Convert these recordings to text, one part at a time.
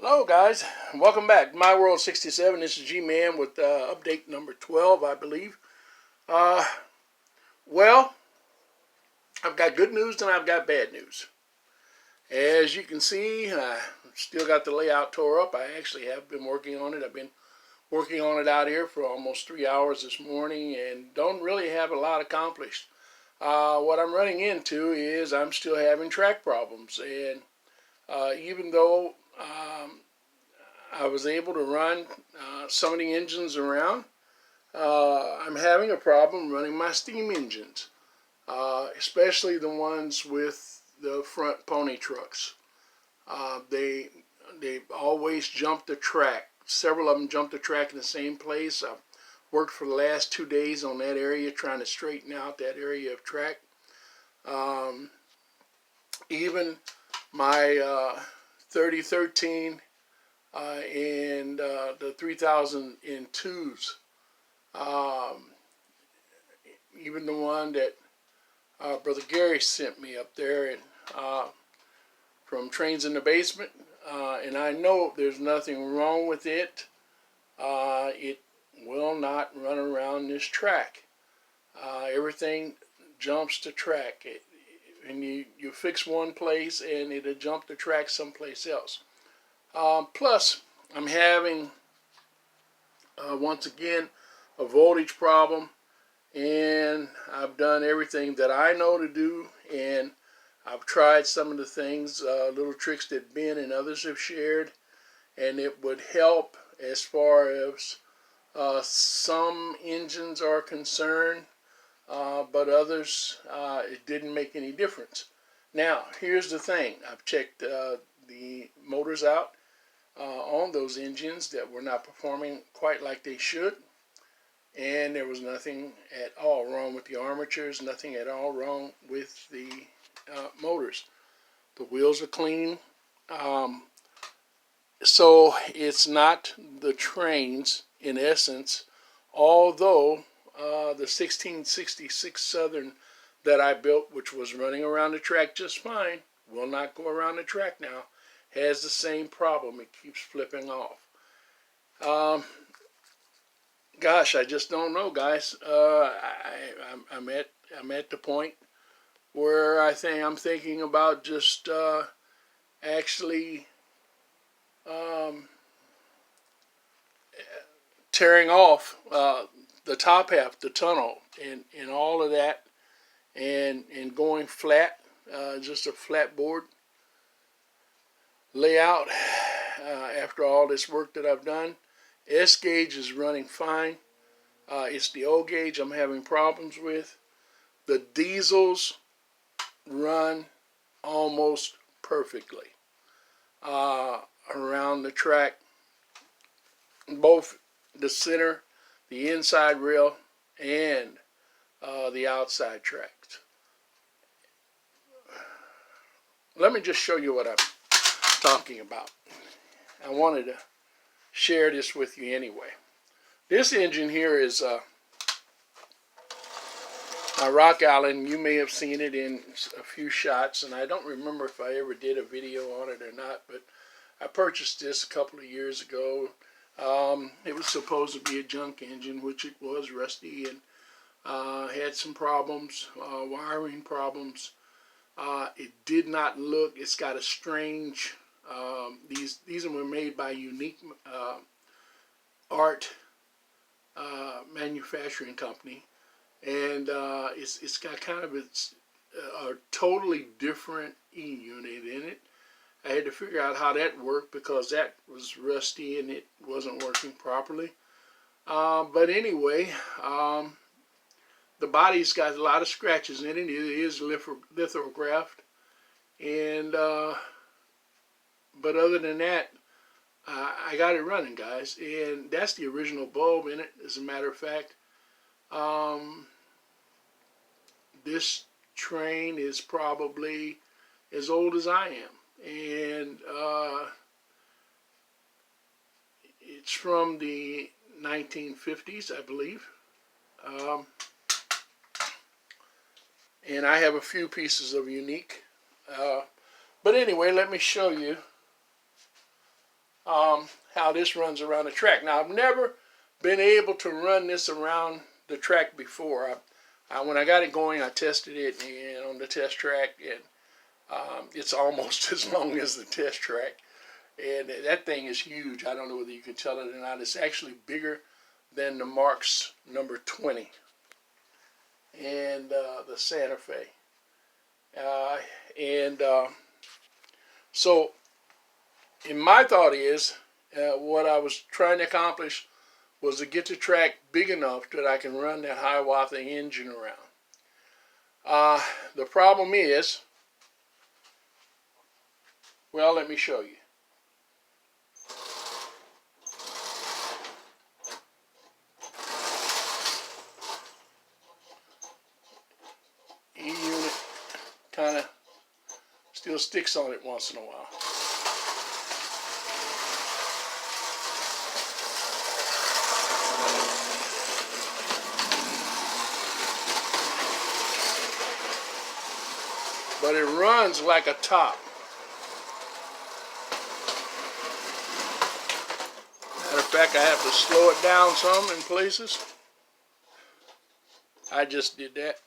Hello guys, welcome back. My World 67, this is G-Man with update number 12, I believe. Uh, well, I've got good news and I've got bad news. As you can see, I still got the layout tore up. I actually have been working on it. I've been working on it out here for almost 3 hours this morning and don't really have a lot accomplished. What I'm running into is I'm still having track problems, and even though I was able to run some of the engines around, I'm having a problem running my steam engines, especially the ones with the front pony trucks. They always jump the track. Several of them jump the track in the same place. I've worked for the last 2 days on that area, trying to straighten out that area of track. Even my 3013 and the 3002s, even the one that Brother Gary sent me up there and from Trains in the Basement, and I know there's nothing wrong with it. It will not run around this track. Everything jumps the track, and you fix one place and it'll jump the track someplace else. Plus, I'm having, once again, a voltage problem, and I've done everything that I know to do, and I've tried some of the things, little tricks that Ben and others have shared, and it would help as far as some engines are concerned, but others, it didn't make any difference. Now, here's the thing. I've checked the motors out on those engines that were not performing quite like they should, and there was nothing at all wrong with the armatures, nothing at all wrong with the motors. The wheels are clean, so it's not the trains in essence, although the 1666 Southern that I built, which was running around the track just fine, will not go around the track now, has the same problem. It keeps flipping off. Gosh, I just don't know, guys. I'm at the point where I'm thinking about just actually tearing off the top half, the tunnel, and all of that, and going flat, just a flat board layout. After all this work that I've done, S gauge is running fine. It's the O gauge I'm having problems with. The diesels run almost perfectly around the track, both the center, the inside rail, and the outside tracks. Let me just show you what I'm talking about. I wanted to share this with you anyway. This engine here is a Rock Island. You may have seen it in a few shots, and I don't remember if I ever did a video on it or not, but I purchased this a couple of years ago. It was supposed to be a junk engine, which it was, rusty, and had some problems, wiring problems. It did not look, it's got a strange, these were made by Unique Art manufacturing company, and it's got kind of a totally different E-unit in it. I had to figure out how that worked because that was rusty and it wasn't working properly. But anyway, the body's got a lot of scratches in it. It is lithographed, and but other than that, I got it running, guys, and that's the original bulb in it. As a matter of fact, this train is probably as old as I am, and it's from the 1950s, I believe. And I have a few pieces of Unique. But anyway, let me show you how this runs around the track. Now, I've never been able to run this around the track before. When I got it going, I tested it on the test track, and it's almost as long as the test track. And that thing is huge. I don't know whether you can tell it or not. It's actually bigger than the Mark's number 20 and the Santa Fe. So, and my thought is, what I was trying to accomplish was to get the track big enough that I can run that Hiawatha engine around. The problem is, well, let me show you. E-unit kind of still sticks on it once in a while. But it runs like a top. Matter of fact, I have to slow it down some in places. I just did that.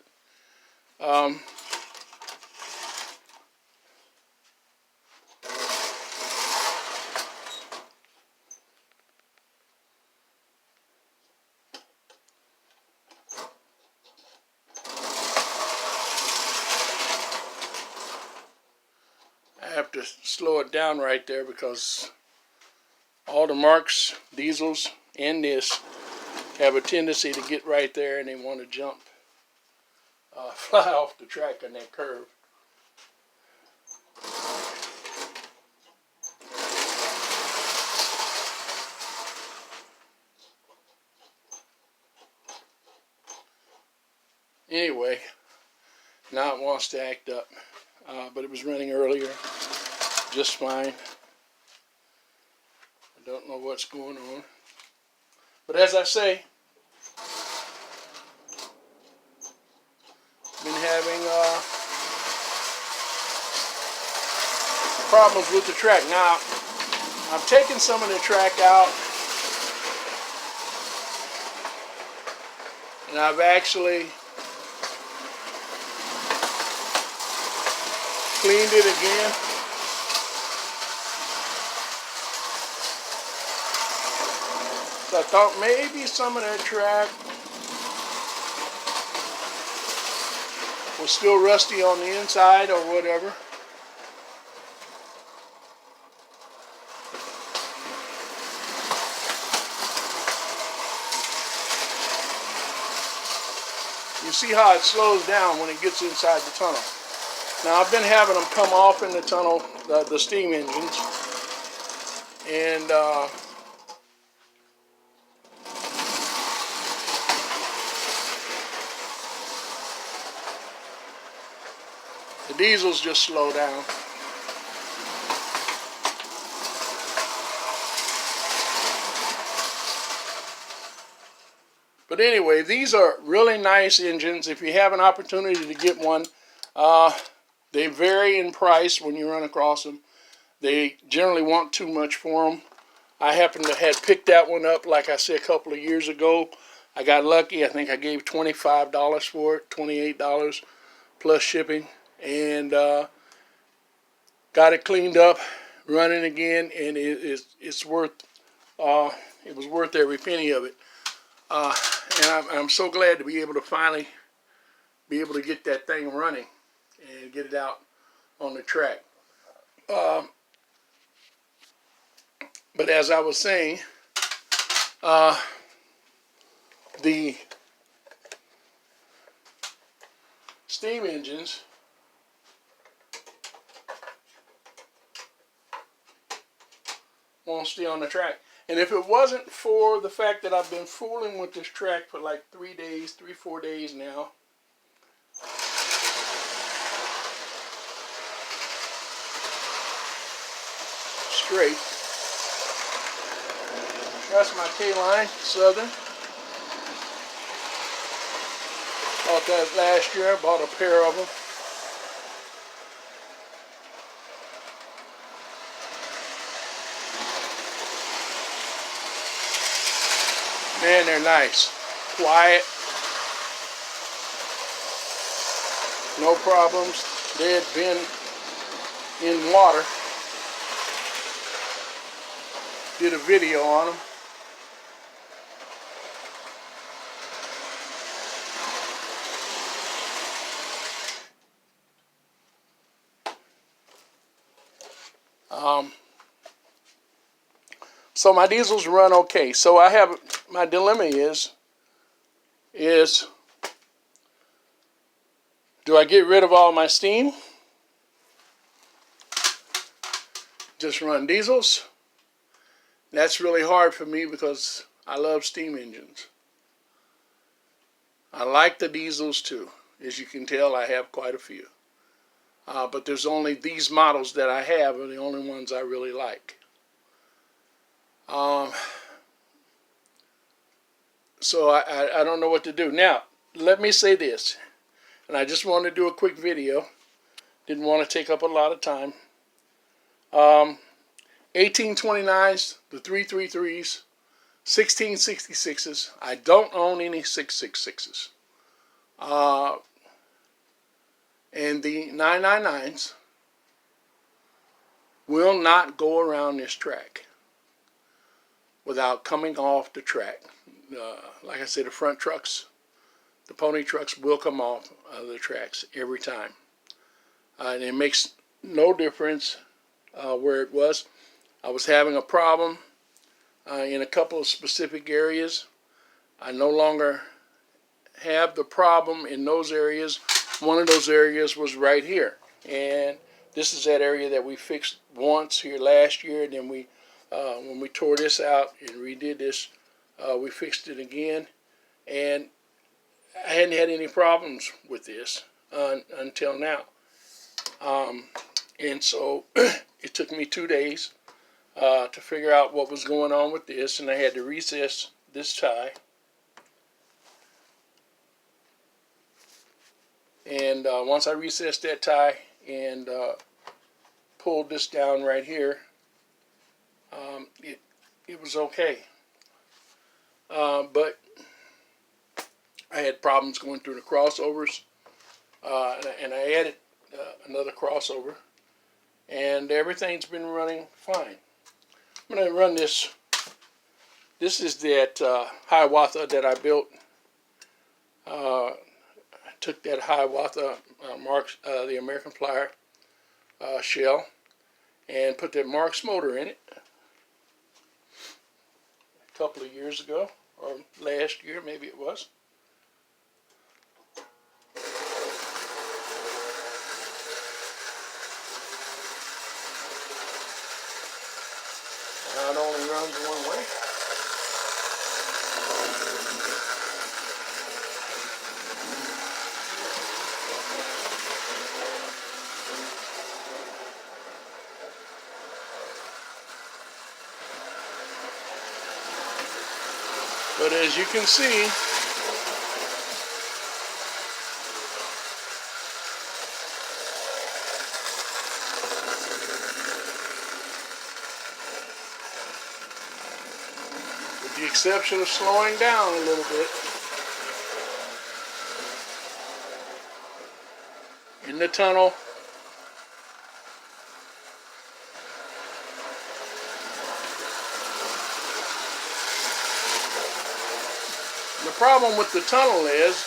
I have to slow it down right there because all the Marks, diesels, and this have a tendency to get right there and they want to jump, fly off the track on that curve. Anyway, now it wants to act up, but it was running earlier just fine. I don't know what's going on, but as I say, been having problems with the track. Now, I've taken some of the track out, and I've actually cleaned it again. So I thought maybe some of that track was still rusty on the inside or whatever. You see how it slows down when it gets inside the tunnel. Now, I've been having them come off in the tunnel, the steam engines, and the diesels just slow down. But anyway, these are really nice engines. If you have an opportunity to get one, they vary in price when you run across them. They generally want too much for them. I happen to have picked that one up, like I said, a couple of years ago. I got lucky. I think I gave $25 for it, $28 plus shipping, and got it cleaned up, running again, and it's worth. It was worth every penny of it. And I'm so glad to be able to finally be able to get that thing running and get it out on the track. But as I was saying, the steam engines won't stay on the track. And if it wasn't for the fact that I've been fooling with this track for like 3 days, 4 days now, straight. That's my K-line, Southern. Bought that last year. I bought a pair of them. Man, they're nice. Quiet. No problems. They had been in water. Did a video on them. So my diesels run okay. So I have, my dilemma is do I get rid of all my steam? Just run diesels? That's really hard for me because I love steam engines. I like the diesels too. As you can tell, I have quite a few. But there's only these models that I have are the only ones I really like. So I don't know what to do. Now, let me say this, and I just want to do a quick video. Didn't want to take up a lot of time. 1829s, the 333s, 1666s. I don't own any 666s. And the 999s will not go around this track without coming off the track. Like I said, the front trucks, the pony trucks will come off of the tracks every time. And it makes no difference where it was. I was having a problem in a couple of specific areas. I no longer have the problem in those areas. One of those areas was right here. And this is that area that we fixed once here last year. And then we, when we tore this out and redid this, we fixed it again. And I hadn't had any problems with this until now. And so it took me 2 days to figure out what was going on with this, and I had to recess this tie. And once I recessed that tie and pulled this down right here, it was okay. But I had problems going through the crossovers, and I added another crossover, and everything's been running fine. I'm going to run this. This is that Hiawatha that I built. I took that Hiawatha the American Flyer shell and put that Marks motor in it a couple of years ago, or last year maybe it was. Now it only runs one way. But as you can see, with the exception of slowing down a little bit, in the tunnel, the problem with the tunnel is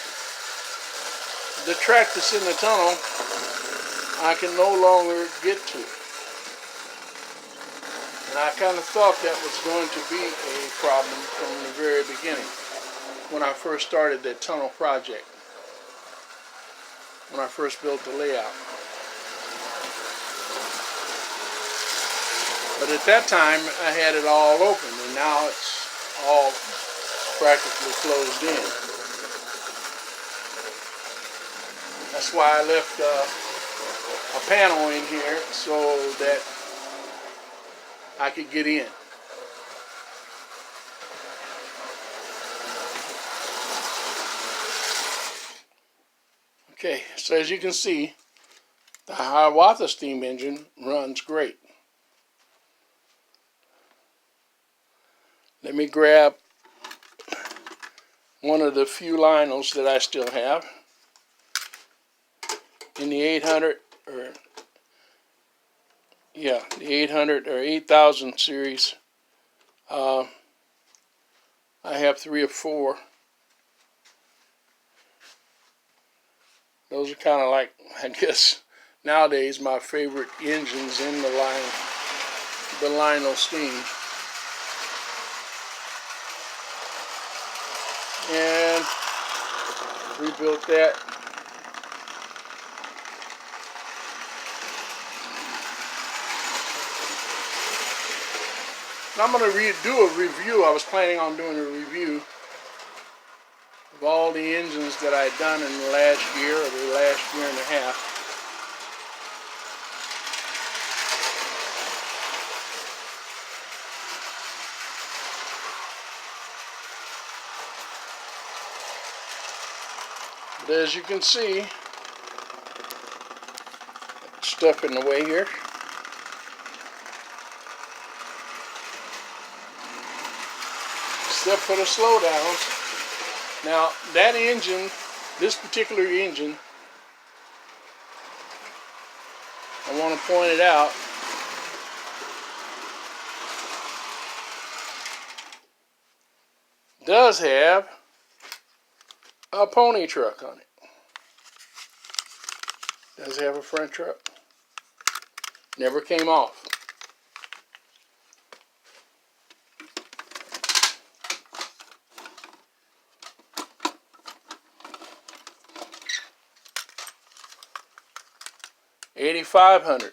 the track that's in the tunnel I can no longer get to. And I kind of thought that was going to be a problem from the very beginning when I first started that tunnel project, when I first built the layout. But at that time I had it all open, and now it's all practically closed in. That's why I left a panel in here so that I could get in. Okay, so as you can see, the Hiawatha steam engine runs great. Let me grab one of the few Lionels that I still have in the 800 or the 800 or 8000 series. I have 3 or 4. Those are kind of like, I guess, nowadays my favorite engines in the line, the Lionel steam. And rebuilt that. Now I'm going to do a review. I was planning on doing a review of all the engines that I had done in the last year or the last year and a half. But as you can see, stuff in the way here. Except for the slowdowns. Now that engine, this particular engine, I want to point it out, does have a pony truck on it. Does have a front truck. Never came off. $8,500.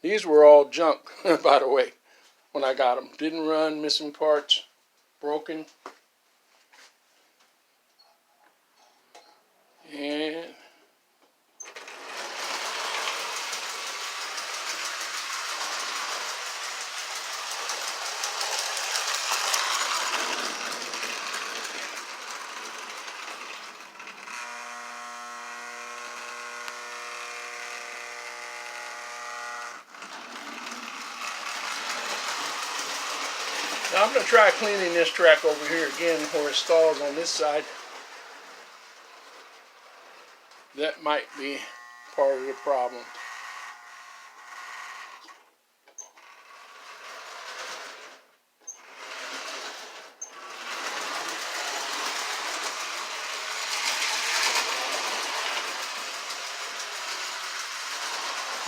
These were all junk, by the way, when I got them. Didn't run, missing parts, broken. And now I'm going to try cleaning this track over here again where it stalls on this side. That might be part of the problem.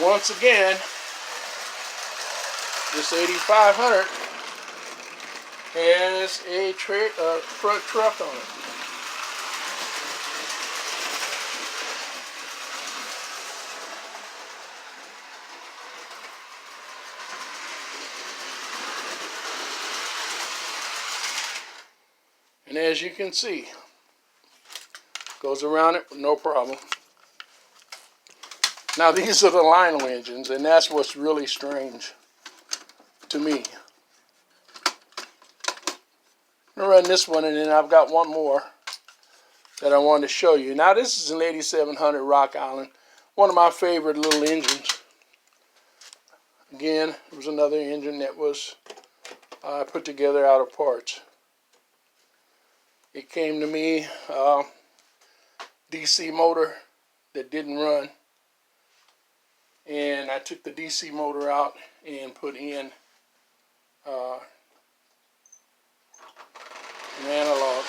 Once again, this 8500 has a front truck on it. And as you can see, goes around it with no problem. Now these are the Lionel engines, and that's what's really strange to me. I'm going to run this one, and then I've got one more that I wanted to show you. Now this is an 8700 Rock Island, one of my favorite little engines. Again, it was another engine that was put together out of parts. It came to me, DC motor that didn't run, and I took the DC motor out and put in an analog.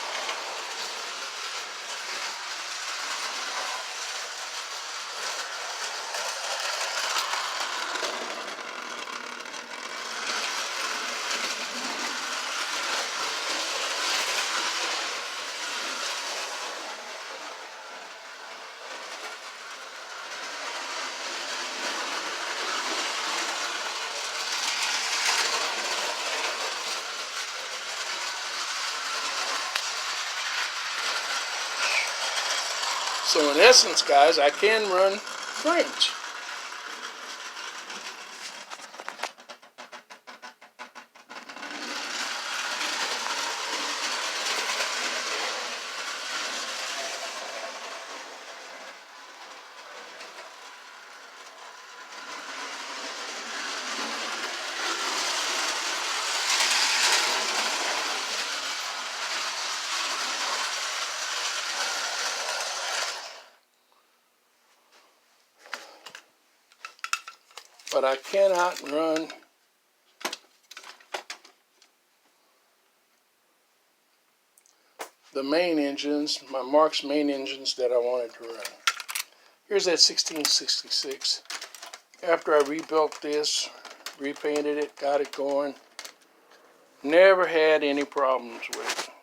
So in essence, guys, I can run French. but I cannot run the main engines, my Mark's main engines that I wanted to run. Here's that 1666. After I rebuilt this, repainted it, got it going, never had any problems with it.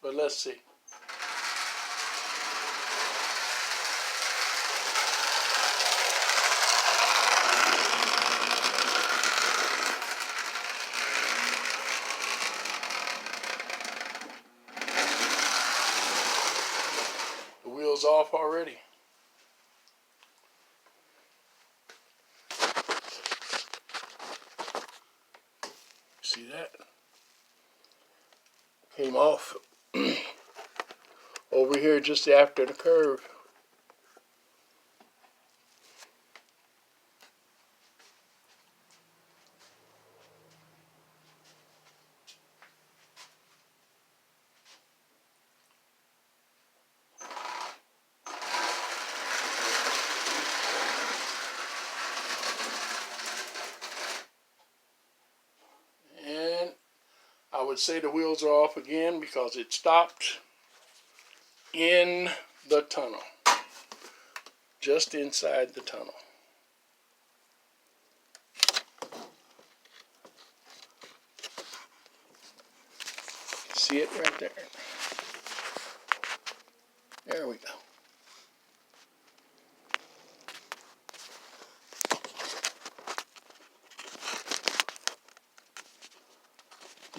But let's see. The wheel's off already. See that? Came off over here just after the curve. And I would say the wheels are off again because it stopped in the tunnel, just inside the tunnel. See it right there? There we go.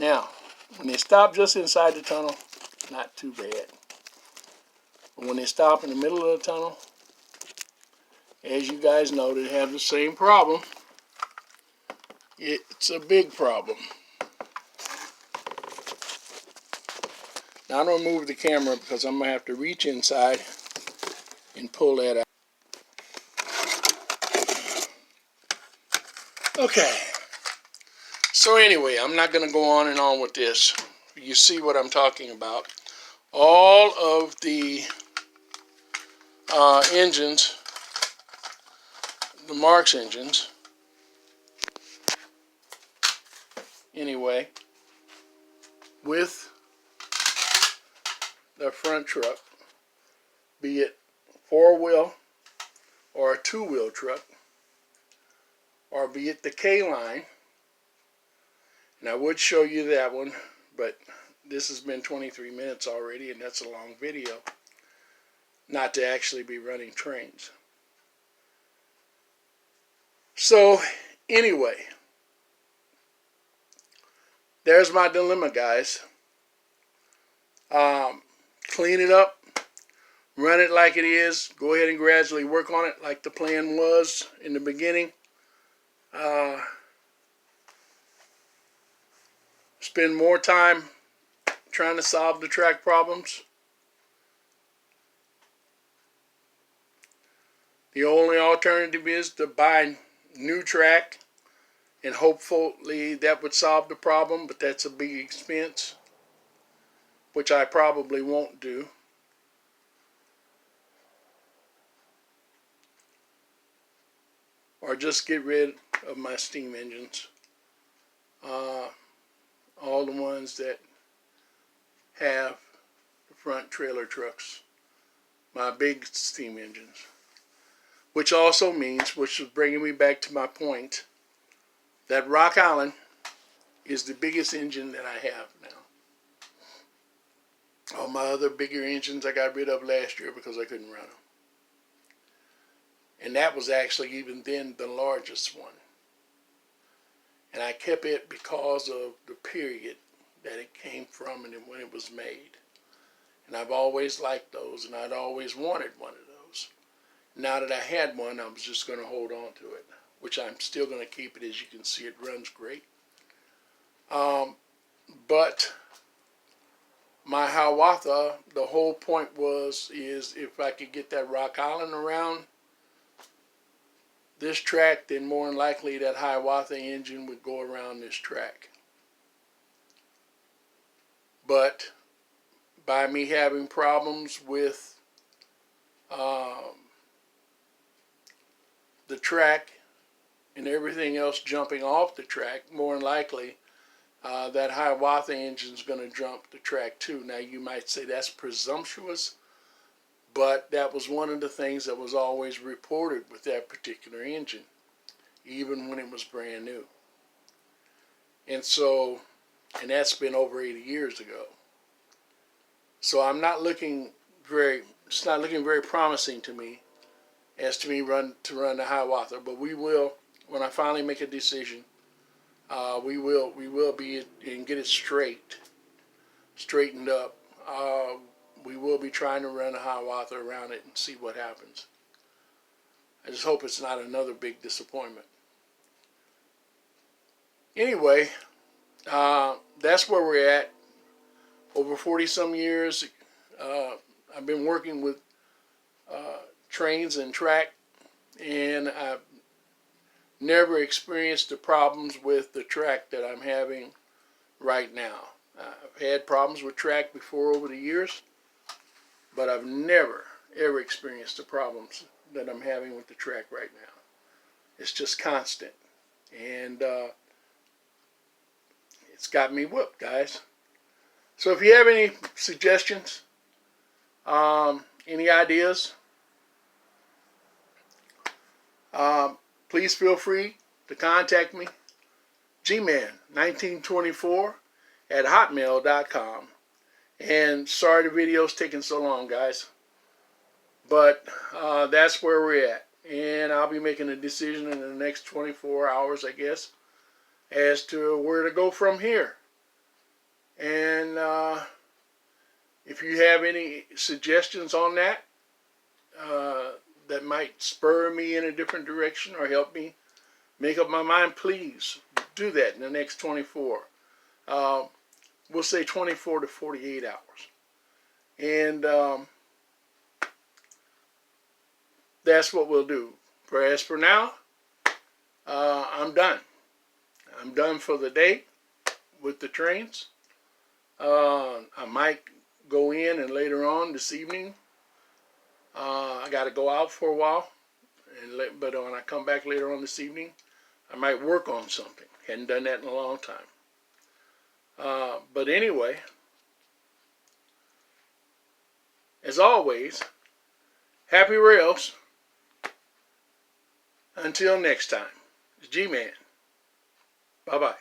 Now, when they stop just inside the tunnel, not too bad. But when they stop in the middle of the tunnel, as you guys know, they have the same problem. It's a big problem. Now I'm going to move the camera because I'm going to have to reach inside and pull that out. Okay. So anyway, I'm not going to go on and on with this. You see what I'm talking about. All of the engines, the Mark's engines, anyway, with the front truck, be it four-wheel or a two-wheel truck, or be it the K-line, and I would show you that one, but this has been 23 minutes already, and that's a long video, not to actually be running trains. So, anyway, there's my dilemma, guys. Clean it up, run it like it is, go ahead and gradually work on it like the plan was in the beginning. Spend more time trying to solve the track problems. The only alternative is to buy new track, and hopefully that would solve the problem, but that's a big expense, which I probably won't do. Or just get rid of my steam engines. All the ones that have the front trailer trucks, my big steam engines. Which also means, which is bringing me back to my point, that Rock Island is the biggest engine that I have now. All my other bigger engines I got rid of last year because I couldn't run them. And that was actually even then the largest one. And I kept it because of the period that it came from and when it was made. And I've always liked those, and I'd always wanted one of those. Now that I had one, I was just going to hold on to it, which I'm still going to keep it. As you can see, it runs great. But my Hiawatha, the whole point is if I could get that Rock Island around this track, then more than likely that Hiawatha engine would go around this track. But by me having problems with the track and everything else jumping off the track, more than likely that Hiawatha engine is going to jump the track too. Now you might say that's presumptuous, but that was one of the things that was always reported with that particular engine, even when it was brand new. And so, and that's been over 80 years ago. So I'm not looking it's not looking very promising to me as to me run the Hiawatha, but we will, when I finally make a decision, we will be and get it straightened up. We will be trying to run a Hiawatha around it and see what happens. I just hope it's not another big disappointment. Anyway, that's where we're at. Over 40 some years, I've been working with trains and track, and I've never experienced the problems with the track that I'm having right now. I've had problems with track before over the years, but I've never ever experienced the problems that I'm having with the track right now. It's just constant, and it's got me whooped, guys. So if you have any suggestions, any ideas, please feel free to contact me, gman1924@hotmail.com. And sorry the video's taking so long, guys. But that's where we're at. And I'll be making a decision in the next 24 hours, I guess, as to where to go from here. And if you have any suggestions on that, that might spur me in a different direction or help me make up my mind, please do that in the next 24. We'll say 24 to 48 hours. And that's what we'll do. As for now, I'm done. I'm done for the day with the trains. I might go in and later on this evening, I got to go out for a while, but when I come back later on this evening, I might work on something. Hadn't done that in a long time. But anyway, as always, happy rails. Until next time, it's G-Man. Bye-bye.